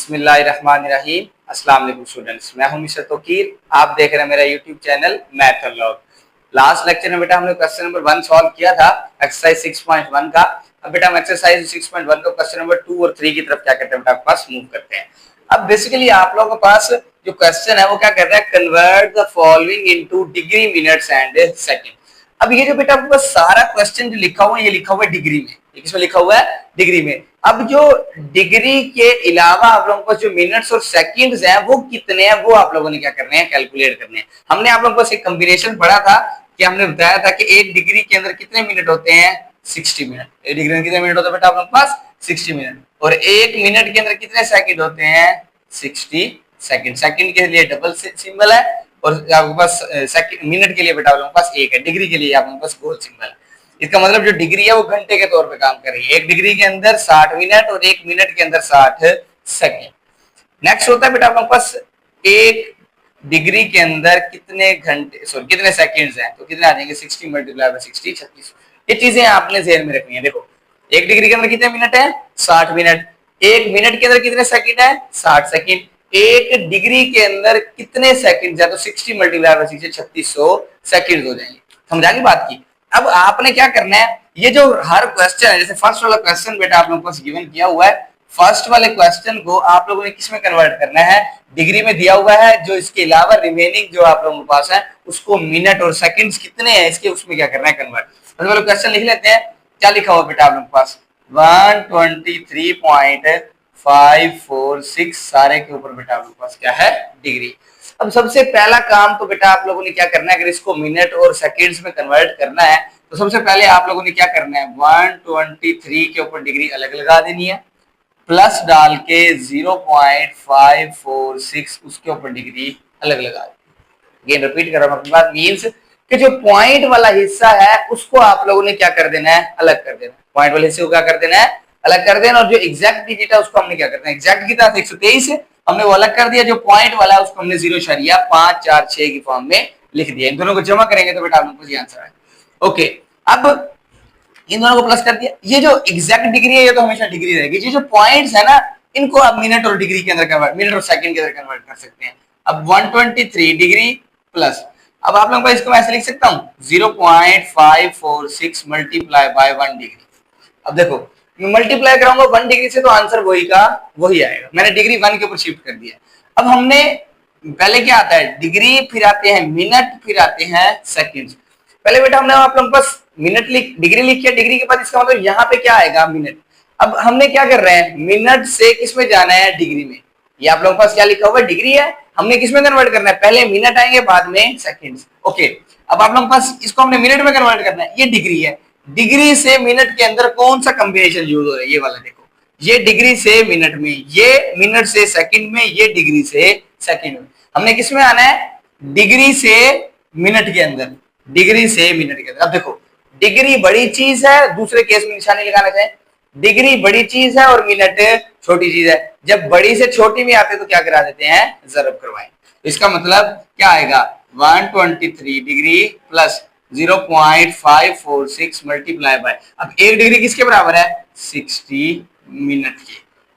बिस्मिल्लाहिर्रहमानिर्रहीम। अस्सलाम वालेकुम स्टूडेंट्स, मैं हूं मिस्टर तौकीर। आप देख रहे हैं मेरा YouTube channel math analogue. Last lecture में बेटा हमने क्वेश्चन नंबर 1 सॉल्व किया था एक्सरसाइज 6.1 का। अब बेटा हम एक्सरसाइज 6.1 को क्वेश्चन नंबर 2 और 3 की तरफ क्या करते हैं बेटा आपके पास मूव करते हैं। अब बेसिकली आप लोगों के पास जो क्वेश्चन है वो क्या कहता है, convert the following into degree, minutes and second. अब ये जो बेटा आपके पास सारा क्वेश्चन जो लिखा हुआ है, ये लिखा हुआ है डिग्री में। ये किसमें लिखा हुआ है? डिग्री में। अब जो डिग्री के अलावा आप लोगों को जो मिनट्स और सेकंड्स हैं वो कितने हैं, वो आप लोगों ने क्या करने हैं, कैलकुलेट करने हैं। हमने आप लोगों को एक कॉम्बिनेशन पढ़ा था कि हमने बताया था कि एक डिग्री के अंदर कितने मिनट होते हैं, 60 मिनट। एक डिग्री में कितने मिनट होते हैं बेटा आप लोगों के पास? 60 मिनट। और एक मिनट के अंदर कितने सेकंड होते हैं? 60 सेकंड। सेकंड के लिए डबल सिंबल है और आपके पास सेकंड, मिनट के लिए बेटा आप लोगों के पास एक है। डिग्री के लिए आप लोगों के पास गोल सिंबल है। इसका मतलब जो डिग्री है वो घंटे के तौर पे काम कर रही है। एक डिग्री के अंदर 60 मिनट और एक मिनट के अंदर 60 सेकंड। नेक्स्ट होता है बेटा आपके पास एक डिग्री के अंदर कितने घंटे, सॉरी कितने सेकंड्स हैं, तो कितने आ जाएंगे? 60 मल्टीप्लाई बाय 60, 36। ये चीजें आपने ध्यान में रखनी है। देखो एक डिग्री के अंदर कितने मिनट है? 60 मिनट। एक मिनट के अंदर कितने सेकंड है? 60 सेकंड। एक डिग्री के अंदर कितने सेकंड है? तो 60 मल्टीप्लाई बाय 60, 3600 सेकंड हो जाएंगे। समझा की बात की? अब आपने क्या करना है, ये जो हर क्वेश्चन है, जैसे फर्स्ट वाला क्वेश्चन बेटा आप लोगों को गिवन किया हुआ है, फर्स्ट वाले क्वेश्चन को आप लोगों ने किस में कन्वर्ट करना है? डिग्री में दिया हुआ है। जो इसके अलावा रिमेनिंग जो आप लोगों के पास है उसको मिनट और सेकंड्स कितने हैं इसके, उसमें क्या करना है, कन्वर्ट। फर्स्ट वाला क्वेश्चन लिख लेते हैं। क्या लिखा हुआ बेटा आप लोगों के पास? 123.546 सारे के ऊपर बेटा आप लोगों के पास क्या है? डिग्री। अब सबसे पहला काम तो बेटा आप लोगों ने क्या करना है, अगर इसको मिनट और सेकंड्स में कन्वर्ट करना है तो सबसे पहले आप लोगों ने क्या करना है, 123 के ऊपर डिग्री अलग लगा देनी है, प्लस डाल के 0.546 उसके ऊपर डिग्री अलग लगा देनी। अगेन रिपीट कर रहा हूं, अपनी बात मींस कि जो पॉइंट वाला हिस्सा है उसको आप लोगों ने क्या कर देना है, अलग कर देना है। पॉइंट वाले हिस्से को क्या कर देना है, अलग कर देना। और जो एग्जैक्ट डिजिट है उसको हमने क्या करना है, एग्जैक्ट कितना 123 है, हमने वो अलग कर दिया। जो पॉइंट वाला है उसको हमने 0.546 की फॉर्म में लिख दिया। इन दोनों को जमा करेंगे तो बेटा आप लोगों को ये आंसर आएगा। ओके, अब इन दोनों को प्लस कर दिया। ये जो एग्जैक्ट डिग्री है ये तो हमेशा डिग्री रहेगी। ये जो पॉइंट्स है ना इनको आप मिनट और डिग्री के अंदर कन्वर्ट, मिनट और सेकंड के अंदर कन्वर्ट कर सकते हैं। अब 123 डिग्री प्लस, अब आप लोगों को इसको मैं ऐसे लिख सकता हूं 0.546 मल्टीप्लाई बाय 1 डिग्री। अब देखो मैं मल्टीप्लाई कराऊंगा 1 डिग्री से तो आंसर वही का वही आएगा। मैंने डिग्री 1 के ऊपर शिफ्ट कर दिया। अब हमने पहले क्या आता है, डिग्री, फिर आते हैं मिनट, फिर आते हैं सेकंड्स। पहले बेटा हमने आप लोगों के पास मिनट लिख, डिग्री लिखी है, डिग्री के बाद इसका मतलब यहाँ पे क्या आएगा, मिनट। अब हमने क्या कर रहे हैं, मिनट से किसमें जाना है, डिग्री में। ये आप लोगों के पास क्या लिखा हुआ है, डिग्री है। हमने किसमें कन्वर्ट करना है, पहले मिनट आएंगे बाद में सेकंड्स। ओके, अब आप लोगों के पास इसको हमने मिनट में कन्वर्ट करना है। ये डिग्री है, डिग्री से मिनट के अंदर कौन सा कॉम्बिनेशन यूज हो रहा है, ये वाला देखो। ये डिग्री से मिनट में, ये मिनट से सेकंड में, ये डिग्री से सेकंड में। हमने किसमें आना है, डिग्री से मिनट के अंदर, डिग्री से मिनट के अंदर। अब देखो डिग्री बड़ी चीज है, दूसरे केस में निशानी लगाना चाहे, डिग्री बड़ी चीज है और मिनट छोटी चीज है। जब बड़ी से छोटी में आते तो क्या करा देते हैं, जरब करवाएं। तो इसका मतलब क्या आएगा, 123 डिग्री प्लस 0.546 मल्टीप्लाई बाय, अब एक डिग्री किसके बराबर है, 60 मिनट के।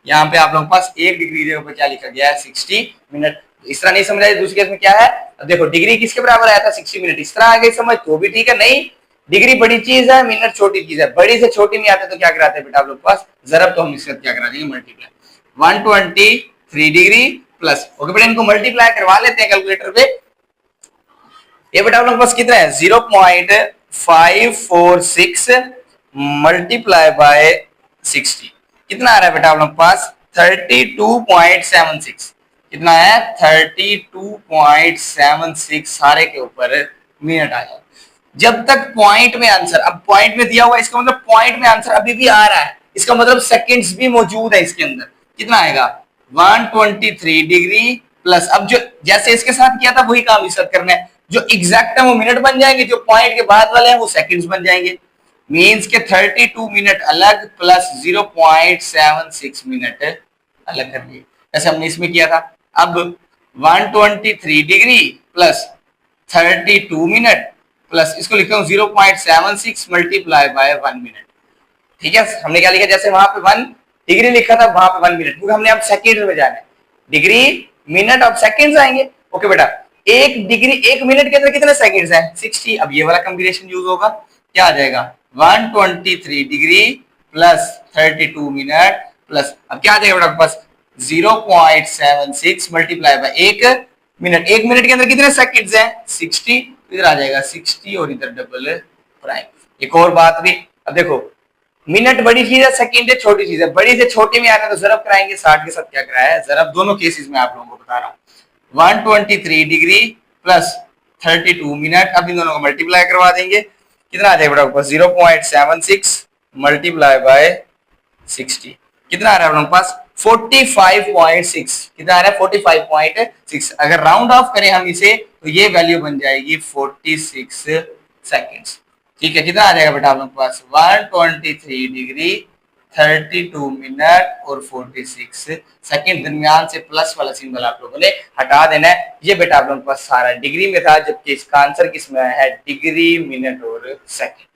यहाँ पे आप लोगों के पास एक डिग्री के ऊपर क्या लिखा गया है, 60 मिनट। इस तरह नहीं समझा, दूसरे केस में क्या है, अब देखो डिग्री किसके बराबर आया था, 60 मिनट। इस तरह आ गई समझ तो भी ठीक है, नहीं डिग्री बड़ी चीज है, मिनट छोटी चीज है। बड़ी से छोटी में आते तो क्या कराते हैं बेटा आप लोग के पास, जरब, तो हम इसके क्या करा देंगे, मल्टीप्लाई। 123 डिग्री प्लस, ओके बेटा इनको मल्टीप्लाई करवा लेते हैं कैलकुलेटर पे। ये बेटा आप लोग के पास कितना है, 0.546 मल्टीप्लाई बाय 60, कितना आ रहा है बेटा आप लोग के पास, 32.76। कितना है, 32.76 सारे के ऊपर मिनट आ जाए। जब तक पॉइंट में आंसर, अब पॉइंट में दिया हुआ है, इसका मतलब पॉइंट में आंसर अभी भी आ रहा है, इसका मतलब सेकंड्स भी मौजूद है इसके अंदर। कितना आएगा, 123 डिग्री प्लस, अब जो जैसे इसके साथ किया था वही काम इस साथ करना है। जो एग्जैक्ट है वो मिनट बन जाएंगे, जो पॉइंट के बाद वाले हैं वो सेकंड्स बन जाएंगे। मींस के 32 मिनट अलग प्लस 0.76 मिनट अलग कर दिए, जैसे हमने इसमें किया था। अब 123 डिग्री प्लस 32 मिनट प्लस, इसको लिखता हूं 0.76 मल्टीप्लाई बाय 1 मिनट। ठीक है, हमने क्या लिखा, जैसे वहां पे 1 डिग्री लिखा था वहां पे 1 मिनट, क्योंकि हमने अब सेकंड में जाना है, डिग्री मिनट अब सेकंड्स आएंगे। ओके बेटा, एक डिग्री 1 मिनट के अंदर कितने सेकंड्स हैं 60। अब ये वाला कॉम्बिनेशन यूज होगा, क्या आ जाएगा 123 डिग्री प्लस 32 मिनट प्लस, अब क्या आ जाएगा बेटा आपके पास 0.76 मल्टीप्लाई बाय 1 मिनट। 1 मिनट के अंदर कितने सेकंड्स हैं 60, इधर आ जाएगा 60 और इधर डबल प्राइम। एक और बात भी, अब देखो मिनट बड़ी चीज है, सेकंड छोटी चीज है, बड़ी से छोटे में आना तो जरब कराएंगे, 60 के साथ क्या कराया है जरब, दोनों केसेस में आप लोगों को बता रहा हूं। 123 डिग्री प्लस 32 मिनट, अब इन दोनों को मल्टीप्लाई करवा देंगे, कितना आ जाएगा बेटा 0.76 मल्टीप्लाई बाय 60, कितना आ रहा है अपने पास 45.6, कितना आ रहा है 45.6। अगर राउंड ऑफ करें हम इसे तो ये वैल्यू बन जाएगी 46 सेकेंड्स। ठीक है, कितना आ जाएगा बेटा आप लोग के पास 123 डिग्री 32 मिनट और 46 सेकंड, दरमियान से प्लस वाला सिंबल आप लोगों ने हटा देना है। ये बेटा आप लोगों के पास सारा डिग्री में था, जबकि इसका आंसर किस में है डिग्री मिनट और सेकंड।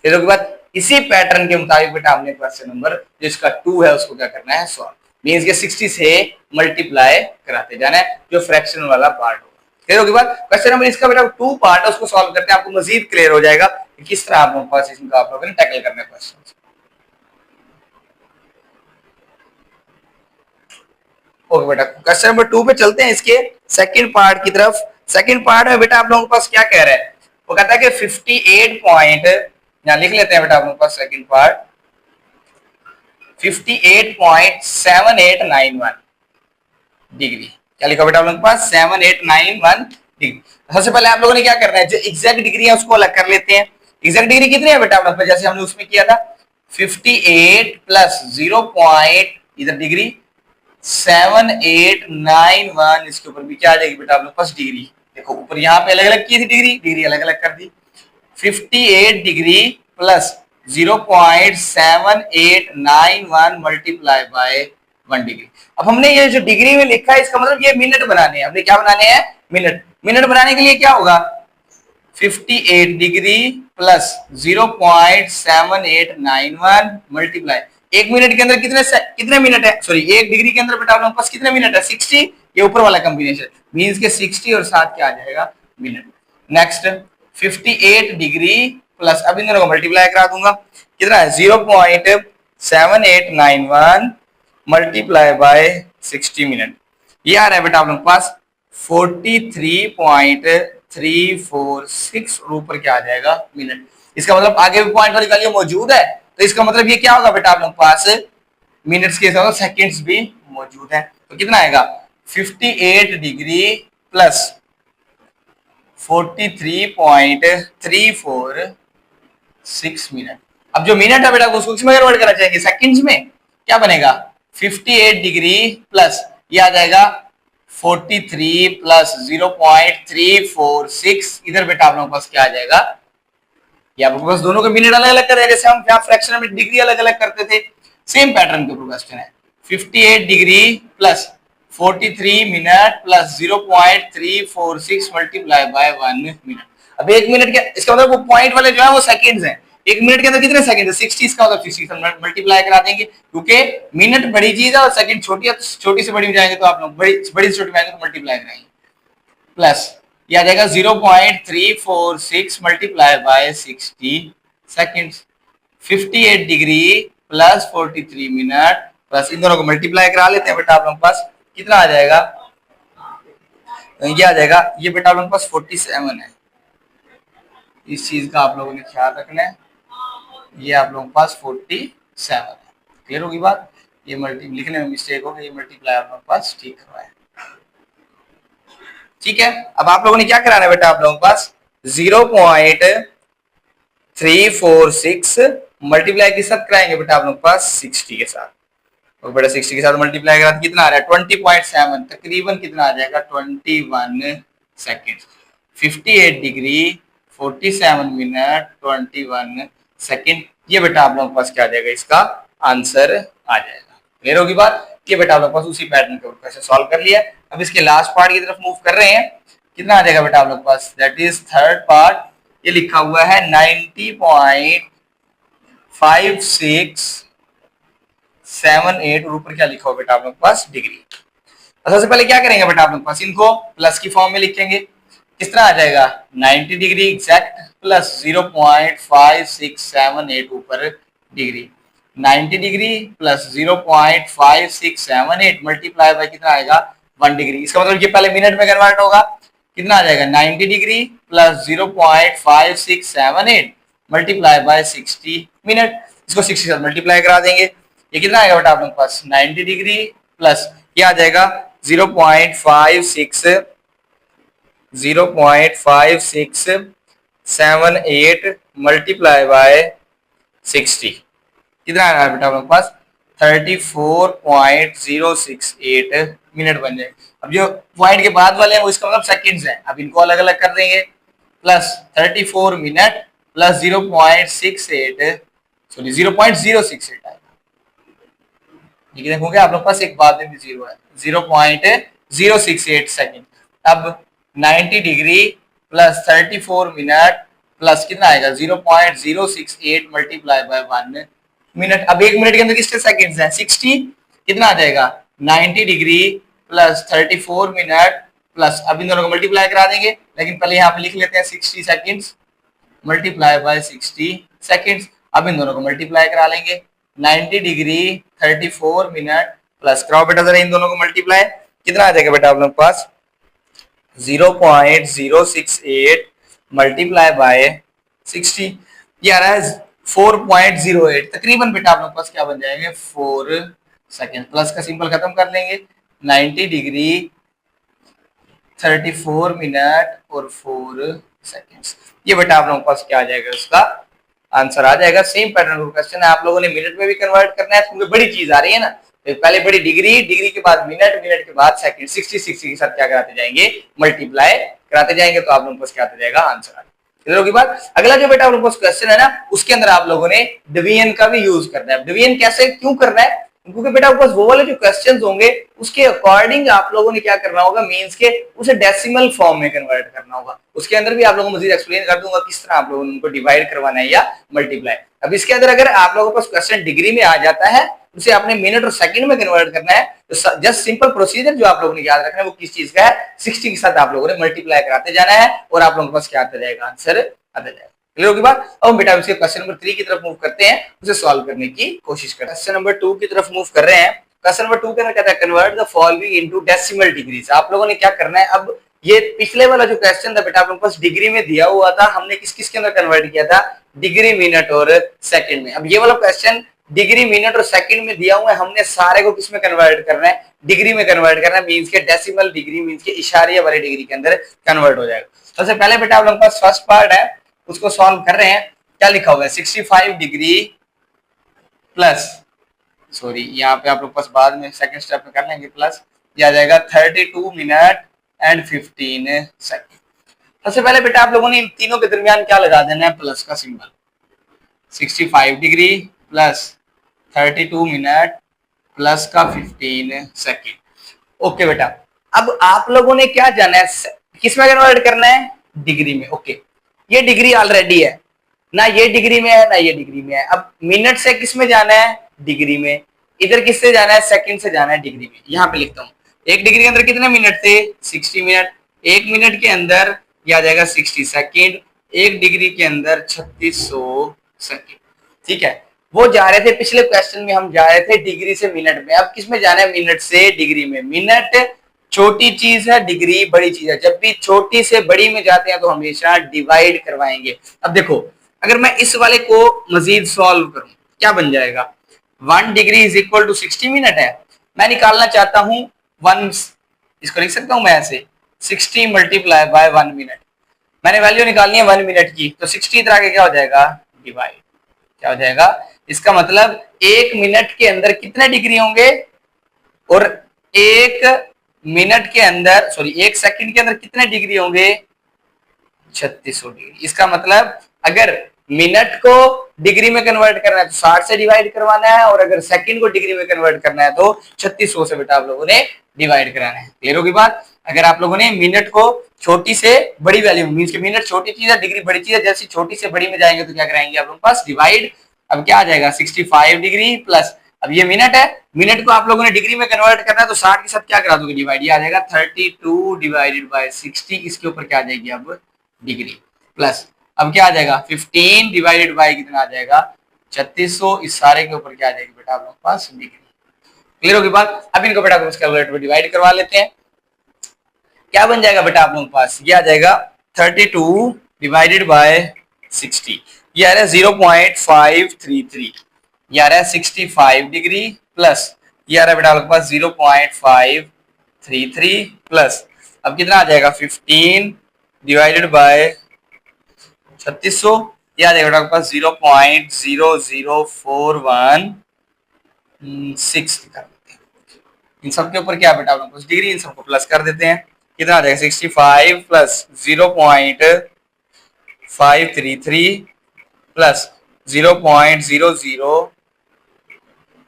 फिर उसके बाद इसी पैटर्न के मुताबिक बेटा हमने क्वेश्चन नंबर जो इसका 2 है उसको क्या करना है सॉल्व, मींस के 60 से मल्टीप्लाई कराते जाना है, जो फ्रैक्शन वाला पार्ट होगा। फिर उसके बाद क्वेश्चन नंबर इसका बेटा 2 पार्ट है, उसको सॉल्व करते हैं, आपको मजीद क्लियर हो जाएगा कि किस तरह आप लोगों के पास इनका आप लोगों ने टैकल करना है क्वेश्चन। ओके बेटा, क्वेश्चन नंबर 2 पे चलते हैं, इसके सेकंड पार्ट की तरफ। सेकंड पार्ट में बेटा आप लोगों के पास क्या कह रहा है, वो कहता है कि 58 पॉइंट, यहां लिख लेते हैं बेटा आप लोगों के पास सेकंड पार्ट 58.7891 डिग्री, क्या लिखा बेटा आप लोगों के पास 7891 डिग्री। सबसे पहले आप लोगों ने क्या करना है, जो एग्जैक्ट डिग्री है उसको अलग कर लेते हैं। एग्जैक्ट डिग्री कितनी है बेटा आप लोगों के पास, जैसे हमने उसमें किया था 58 प्लस 0 पॉइंट इधर डिग्री 7891, इसके ऊपर भी क्या आ जाएगी बेटा आप लोग पास डिग्री। देखो ऊपर यहाँ पे अलग अलग की थी डिग्री, डिग्री अलग अलग कर दी, 58 degree plus 0.7891 multiply by 1 degree. अब हमने ये जो डिग्री में लिखा है इसका मतलब ये मिनट बनाने हैं, हमने क्या बनाने हैं मिनट। मिनट बनाने के लिए क्या होगा 58 डिग्री प्लस 0.7891 मल्टीप्लाई, 1 मिनट के अंदर कितने मिनट है, सॉरी 1 डिग्री के अंदर बेटा आप लोगों के पास कितने मिनट है 60, ये ऊपर वाला कॉम्बिनेशन मींस के 60 और 7 क्या आ जाएगा मिनट। नेक्स्ट 58 डिग्री प्लस, अब इन दोनों को मल्टीप्लाई करा दूंगा, कितना है 0.7891 मल्टीप्लाई बाय 60 मिनट, ये आ रहा है बेटा आप लोगों के पास 43.346 और ऊपर क्या आ जाएगा मिनट। इसका मतलब आगे भी पॉइंट वाली वैल्यू मौजूद है, तो इसका मतलब ये क्या होगा बेटा आप लोगों के पास मिनट्स के साथ सेकंड्स भी मौजूद है। तो कितना आएगा 58 डिग्री प्लस 43.346 मिनट। अब जो मिनट है बेटा उसको किसमें कन्वर्ट करना चाहेंगे सेकंड्स में, क्या बनेगा 58 डिग्री प्लस ये आ जाएगा 43 प्लस 0.346, इधर बेटा आप लोगों के पास क्या आ जाएगा, ये आप लोगों के पास दोनों के मिनट अलग अलग कर रहे हैं, जैसे हम यहाँ फ्रैक्शन में डिग्री अलग अलग करते थे, सेम पैटर्न के ऊपर क्वेश्चन है। 58 degree plus 43 minute plus 0.346 multiply bye 1 minute. अब 1 मिनट के, इसका मतलब वो पॉइंट वाले जो है वो सेकंड्स हैं, 1 मिनट के अंदर कितने सेकंड है 60, इसका मतलब 60 मल्टीप्लाई करा देंगे, क्योंकि मिनट बड़ी चीज है और सेकंड छोटी है, छोटी से बड़ी में जाएंगे तो आप लोग बड़ी से छोटी में आएंगे तो मल्टीप्लाई कराएंगे, प्लस ये आ जाएगा 0.346 multiply by 60 seconds. 58 degree plus 43 minute plus इन दोनों को मल्टीप्लाई करा लेते हैं बेटा आप लोगों के पास कितना आ जाएगा, ये आ जाएगा, ये बेटा आप लोगों के पास 47 है, इस चीज का आप लोगों ने ख्याल रखना है, ये आप लोगों के पास 47 है। क्लियर होगी बात, ये मल्टी लिखने में मिस्टेक हो गई, ये मल्टीप्लाई आप लोगों के पास ठीक करवाए, ठीक है। अब आप लोगों ने क्या कराना है बेटा आप लोगों के पास 0.346 मल्टीप्लाई किस साथ कराएंगे बेटा आप लोगों के पास 60 के साथ, और बेटा 60 के साथ मल्टीप्लाई करा तो कितना आ रहा है 20.7, तकरीबन कितना आ जाएगा 21 सेकेंड। 58 डिग्री 47 मिनट 21 सेकेंड, ये बेटा आप लोगों के पास क्या आ जाएगा, इसका आंसर आ जाएगा। क्लियर होगी बात, ये बेटा आप लोगों के पास उसी पैटर्न के ऊपर से सॉल्व कर लिया। अब इसके लास्ट पार्ट की तरफ मूव कर रहे हैं, कितना आ जाएगा बेटा आप लोग के पास, दैट इज थर्ड पार्ट, ये लिखा हुआ है 90.56 78 और ऊपर क्या लिखा हो बेटा आप लोग के पास डिग्री। सबसे पहले क्या करेंगे बेटा आप लोग पास, इनको प्लस की फॉर्म में लिखेंगे। किस तरह आ जाएगा 90 डिग्री एग्जैक्ट प्लस 0.5678 ऊपर degree. 90 degree plus 0.5678 multiply by कितना आएगा 1 डिग्री। इसका मतलब ये पहले मिनट में कन्वर्ट होगा, कितना आ जाएगा 90 degree plus 0.5678 multiply by 60 minute. इसको 60 से मल्टीप्लाई करा देंगे, ये कितना आएगा बेटा आप लोग के पास 90 डिग्री प्लस ये आ जाएगा 0.5678 मल्टीप्लाई बाय 60 कितना आ रहा है बेटा आप लोग के पास 34.068 मिनट बन जाए। अब जो पॉइंट के बाद वाले हैं वो इसका मतलब सेकंड्स हैं, अब इनको अलग अलग कर देंगे। प्लस 34 मिनट प्लस 0.068 आएगा। देखोगे आप लोग पास एक बाद में भी जीरो है 0.068 सेकेंड। अब 90 डिग्री प्लस 34 मिनट प्लस कितना आएगा 0.068 मल्टीप्लाई बाय 1 मिनट। अब एक मिनट के अंदर कितने सेकंड्स हैं 60, कितना आ जाएगा 90 डिग्री प्लस 34 मिनट प्लस, अब इन दोनों को मल्टीप्लाई करा देंगे, लेकिन पहले यहाँ पे लिख लेते हैं 60 सेकंड्स मल्टीप्लाई बाय 60 सेकंड्स। अब इन दोनों को मल्टीप्लाई करा लेंगे 90 डिग्री 34 मिनट प्लस कराओ बेटा जरा इन दोनों को मल्टीप्लाई, कितना आ जाएगा बेटा आप लोग के पास 0.068 मल्टीप्लाई बाय 60, ये आ रहा है 4.08 तकरीबन बेटा आप लोग के पास क्या बन जाएंगे 4 सेकेंड। प्लस का सिंबल खत्म कर लेंगे 90 डिग्री 34 मिनट और 4 सेकेंड्स, ये बेटा आप लोगों के पास क्या आ जाएगा उसका आंसर आ जाएगा। सेम पैटर्न क्वेश्चन है, आप लोगों ने मिनट में भी कन्वर्ट करना है, क्योंकि बड़ी चीज आ रही है ना, तो पहले बड़ी डिग्री, डिग्री के बाद मिनट, मिनट के बाद सेकंड, 60 के साथ क्या कराते जाएंगे मल्टीप्लाई कराते जाएंगे, तो आप लोगों को क्या आता जाएगा आंसर आ जाएगा। की बात अगला जो बेटा आप लोगों को क्वेश्चन है ना, उसके अंदर आप लोगों ने डिवीजन का भी यूज करना है। डिवीजन कैसे क्यों करना है, क्योंकि बेटा आपके पास वो वाले जो क्वेश्चंस होंगे उसके अकॉर्डिंग आप लोगों ने क्या करना होगा, मींस के उसे डेसिमल फॉर्म में कन्वर्ट करना होगा। उसके अंदर भी आप लोगों को मजीद एक्सप्लेन कर दूंगा किस तरह आप लोगों ने उनको डिवाइड करवाना है या मल्टीप्लाई। अब इसके अंदर अगर आप लोगों के पास क्वेश्चन डिग्री में आ जाता है, उसे आपने मिनट और सेकंड में कन्वर्ट करना है, तो जस्ट सिंपल प्रोसीजर जो आप लोगों ने याद रखना है वो किस चीज का है, 60 के साथ आप लोगों ने मल्टीप्लाई कराते जाना है और आप लोगों के पास क्या आता जाएगा आंसर आता जाएगा। क्लियर होगी बात। अब बेटा इसके क्वेश्चन नंबर 3 की तरफ मूव करते हैं, उसे सॉल्व करने की कोशिश करते हैं। क्वेश्चन नंबर 2 की तरफ मूव कर रहे हैं। क्वेश्चन नंबर 2 के अंदर कहता है convert the following into decimal degrees. आप लोगों ने क्या करना है, अब ये पिछले वाला जो क्वेश्चन था बेटा आप लोगों के पास डिग्री में दिया हुआ था, हमने किस किस के अंदर कन्वर्ट किया था, डिग्री, मिनट और सेकंड में। अब ये वाला क्वेश्चन डिग्री, मिनट और सेकंड में दिया हुआ है, हमने सारे को किस में कन्वर्ट करना है, डिग्री में कन्वर्ट करना है, मींस के डेसिमल डिग्री, मींस के इशारे वाले डिग्री के अंदर कन्वर्ट हो जाएगा। सबसे पहले बेटा आप लोगों के पास फर्स्ट पार्ट है, उसको सॉल्व कर रहे हैं। क्या लिखा हुआ है 65 डिग्री प्लस, सॉरी यहाँ पे आप लोग पास बाद में सेकंड स्टेप में कर लेंगे, प्लस ये आ जाएगा 32 मिनट एंड 15 सेकंड। सबसे पहले बेटा आप लोगों ने इन तीनों के दरमियान क्या लगा देना है, प्लस का symbol. 65 degree plus 32 minute plus का 15 सेकंड। ओके बेटा, अब आप लोगों ने क्या जाना है, किस में कन्वर्ट करना है, डिग्री में। ओके, ये डिग्री ऑलरेडी है ना, ये डिग्री में है ना ये डिग्री में है। अब मिनट से किस में जाना है, डिग्री में। इधर किससे जाना है, सेकंड से जाना है डिग्री में। यहाँ पे लिखता हूँ, एक डिग्री के अंदर कितने मिनट थे 60 मिनट, एक मिनट के अंदर ये आ जाएगा 60 सेकंड, एक डिग्री के अंदर 3600 सेकंड। ठीक है, वो जा रहे थे पिछले क्वेश्चन में, हम जा रहे थे डिग्री से मिनट में, अब किस में जाना है, मिनट से डिग्री में। मिनट छोटी चीज है, डिग्री बड़ी चीज है। जब भी छोटी से बड़ी में जाते हैं तो हमेशा डिवाइड करवाएंगे। अब देखो, अगर मैं इस वाले को मजीद सॉल्व करूं, क्या बन जाएगा, 1 degree is equal to 60 minute है। मैं निकालना चाहता हूं 1, इसको लिख सकता हूं मैं ऐसे 60 मल्टीप्लाई बाय 1 मिनट। मैंने वैल्यू निकालनी है 1 मिनट की, तो 60 इधर आके क्या हो जाएगा, डिवाइड। क्या हो जाएगा, इसका मतलब 1 मिनट के अंदर कितने डिग्री होंगे, और 1 मिनट के अंदर, सॉरी 1 सेकंड के अंदर कितने डिग्री होंगे, 3600 डिग्री। इसका मतलब अगर मिनट को डिग्री में कन्वर्ट करना है तो 60 से डिवाइड करवाना है, और अगर सेकंड को डिग्री में कन्वर्ट करना है तो 3600 से बेटा आप लोगों ने डिवाइड कराना है। क्लियर होगी बात। अगर आप लोगों ने मिनट को छोटी से बड़ी वैल्यू, मींस कि मिनट छोटी चीज है, डिग्री बड़ी चीज है, जैसे छोटी से बड़ी में जाएंगे तो क्या कराएंगे आप लोगों के पास, डिवाइड। अब क्या आ जाएगा 65 डिग्री प्लस अब ये मिनट है, मिनट को आप लोगों ने डिग्री में कन्वर्ट करना है तो 60 के साथ क्या करा दोगे डिवाइड, ये आ जाएगा 32 डिवाइडेड बाय 60, इसके ऊपर क्या आ जाएगी अब डिग्री, प्लस अब क्या आ जाएगा 15 डिवाइडेड बाय कितना आ जाएगा 3600, इस सारे के ऊपर क्या आ जाएगी बेटा आप लोगों के पास डिग्री। क्लियर होगी बात। अब इनको बेटा कैलकुलेटर में डिवाइड करवा लेते हैं, क्या बन जाएगा बेटा आप लोगों के पास, ये आ जाएगा 32 डिवाइडेड बाय 60, ये आ रहा है 0.533, ये आ रहा है 65 डिग्री, प्लस ये आ रहा है बेटा आप लोगों के पास 0.533 प्लस अब कितना आ जाएगा 15 डिवाइडेड बाय 3600, ये आ जाएगा बेटा आपके पास 0.00416 लिखा देते हैं। इन सब के ऊपर क्या बेटा आप लोगों को डिग्री, इन सबको प्लस कर देते हैं, कितना आ जाएगा 65 प्लस 0.533 प्लस 0.00,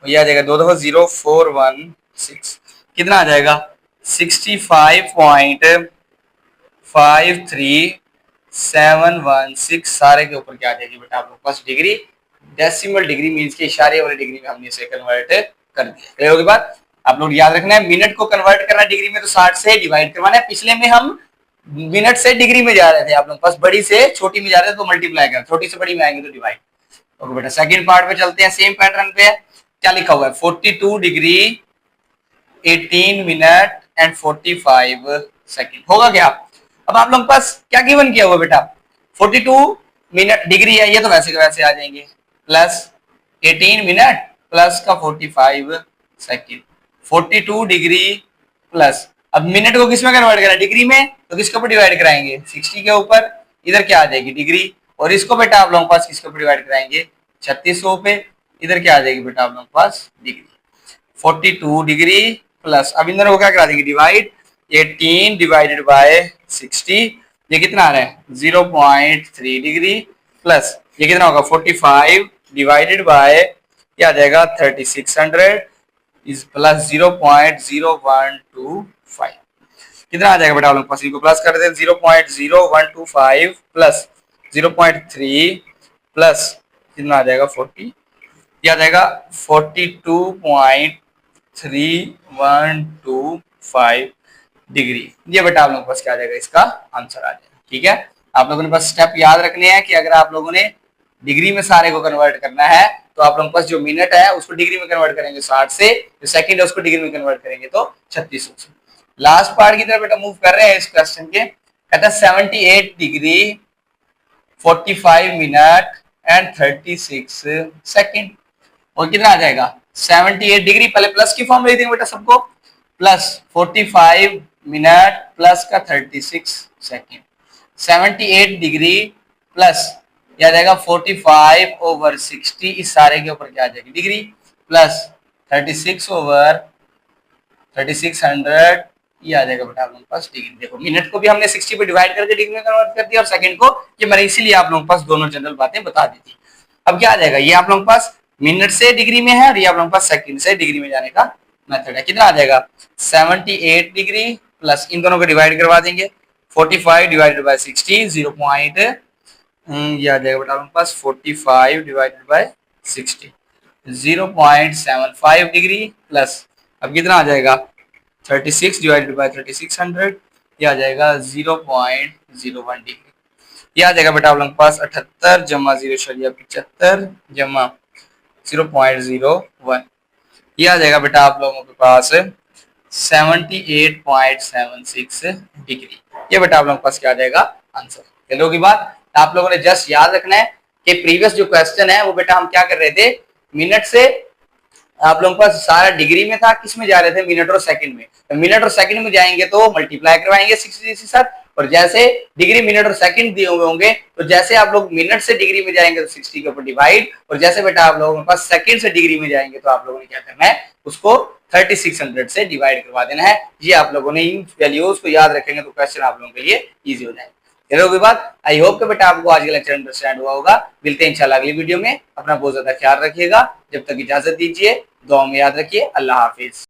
ये आ जाएगा 2 दफा 0416, कितना आ जाएगा 65.53716, सारे के ऊपर क्या आ जाएगी बेटा आप लोग पास डिग्री, डेसिमल डिग्री मींस के इशारे वाली डिग्री में हमने इसे कन्वर्ट कर दिया। क्लियर होगी बात। आप लोग याद रखना है मिनट को कन्वर्ट करना डिग्री में तो 60 से डिवाइड करवाना है, पिछले में हम मिनट से डिग्री में जा रहे थे, आप लोग पास बड़ी से छोटी में जा रहे थे तो मल्टीप्लाई कर, छोटी से बड़ी में आएंगे तो डिवाइड। ओके बेटा सेकंड पार्ट पे चलते हैं, सेम पैटर्न पे क्या लिखा हुआ है 42 डिग्री 18 मिनट एंड 45 सेकंड, होगा क्या। अब आप लोग के पास क्या गिवन किया हुआ बेटा 42 मिनट डिग्री है, ये तो वैसे के वैसे आ जाएंगे, प्लस 18 मिनट प्लस का 45 सेकंड, 42 डिग्री प्लस, अब मिनट को किस में कन्वर्ट करना है डिग्री में, तो किसके ऊपर डिवाइड कराएंगे 60 के ऊपर, इधर क्या आ जाएगी डिग्री, और इसको बेटा आप लोगों के पास किसके ऊपर डिवाइड कराएंगे 3600 पे, इधर क्या आ जाएगी बेटा आप लोगों के पास डिग्री, 42 डिग्री प्लस, अब इन दोनों को क्या करा देंगे डिवाइड, 18 डिवाइडेड बाय 60, ये कितना आ रहा है 0.3 डिग्री प्लस ये कितना होगा 45 डिवाइडेड बाय क्या आ जाएगा 3600 इज प्लस 0.0125, कितना आ जाएगा बेटा आप लोग पास, इनको प्लस कर देते हैं 0.0125 प्लस 0.3 प्लस कितना आ जाएगा 40, ये आ जाएगा 42.3125 डिग्री, ये बेटा आप लोगों के पास क्या आ जाएगा इसका आंसर आ जाएगा। ठीक है, आप लोगों ने बस स्टेप याद रखने हैं कि अगर आप लोगों ने डिग्री में सारे को कन्वर्ट करना है तो आप लोगों के पास जो मिनट है उसको डिग्री में कन्वर्ट करेंगे 60 से, जो सेकंड है उसको डिग्री में कन्वर्ट करेंगे तो 3600 से। लास्ट पार्ट की तरफ बेटा मूव कर रहे हैं इस क्वेश्चन के, कहता है 78 डिग्री 45 मिनट एंड 36 सेकंड, और कितना आ जाएगा 78 डिग्री, पहले प्लस की फॉर्म ले देंगे बेटा सबको, प्लस 45 मिनट प्लस का 36 सेकंड, 78 डिग्री प्लस यह आ जाएगा 45 ओवर 60, इस सारे के ऊपर क्या आ जाएगी डिग्री, प्लस 36 ओवर 3600, ये आ जाएगा बेटा आप लोगों के पास डिग्री। देखो मिनट को भी हमने 60 पे डिवाइड करके डिग्री में कन्वर्ट कर दिया और सेकंड को, ये मैंने इसीलिए आप लोगों के पास दोनों जनरल बातें बता दी थी। अब क्या आ जाएगा, ये आप लोगों के पास मिनट से डिग्री में है और ये आप लोगों के पास सेकंड से डिग्री में जाने का मेथड है, कितना आ जाएगा 78 डिग्री प्लस इन दोनों को डिवाइड करवा देंगे 45 डिवाइडेड बाय 60 ये आ जाएगा बेटा आप लोगों के पास 45 डिवाइडेड बाय 60 0.75 डिग्री प्लस अब कितना आ जाएगा 36 डिवाइडेड बाय 3600, ये आ जाएगा 0.01 डिग्री, ये आ जाएगा बेटा आप लोगों के पास 78 जमा 0.75 जमा 0.01, ये आ जाएगा बेटा आप लोगों के पास 78.76 डिग्री, ये बेटा आप लोगों के पास क्या आ जाएगा आंसर। चलो की बात, आप लोगों ने जस्ट याद रखना है कि प्रीवियस जो क्वेश्चन है वो बेटा हम क्या कर रहे थे, मिनट से आप लोगों के पास सारा डिग्री में था, किस में जा रहे थे मिनट और सेकंड में, तो मिनट और सेकंड में जाएंगे तो मल्टीप्लाई करवाएंगे 60 के साथ, और जैसे डिग्री मिनट और सेकंड दिए हुए होंगे तो जैसे आप लोग मिनट से डिग्री में जाएंगे तो 60 के ऊपर डिवाइड, और जैसे बेटा आप लोगों के पास सेकंड से डिग्री में जाएंगे तो आप लोगों ने क्या करना है उसको 3600 से डिवाइड करवा देना है। ये आप लोगों ने इन वैल्यूज को याद रखेंगे तो क्वेश्चन आप लोगों के लिए इजी हो जाएगा। चलो बात, आई होप कि बेटा आपको आज का लेक्चर अंडरस्टैंड हुआ होगा। मिलते हैं इंशाल्लाह अगली वीडियो में, अपना बहुत ज्यादा ख्याल रखिएगा, जब तक इजाजत दीजिए, दुआ में याद रखिए, अल्लाह हाफिज।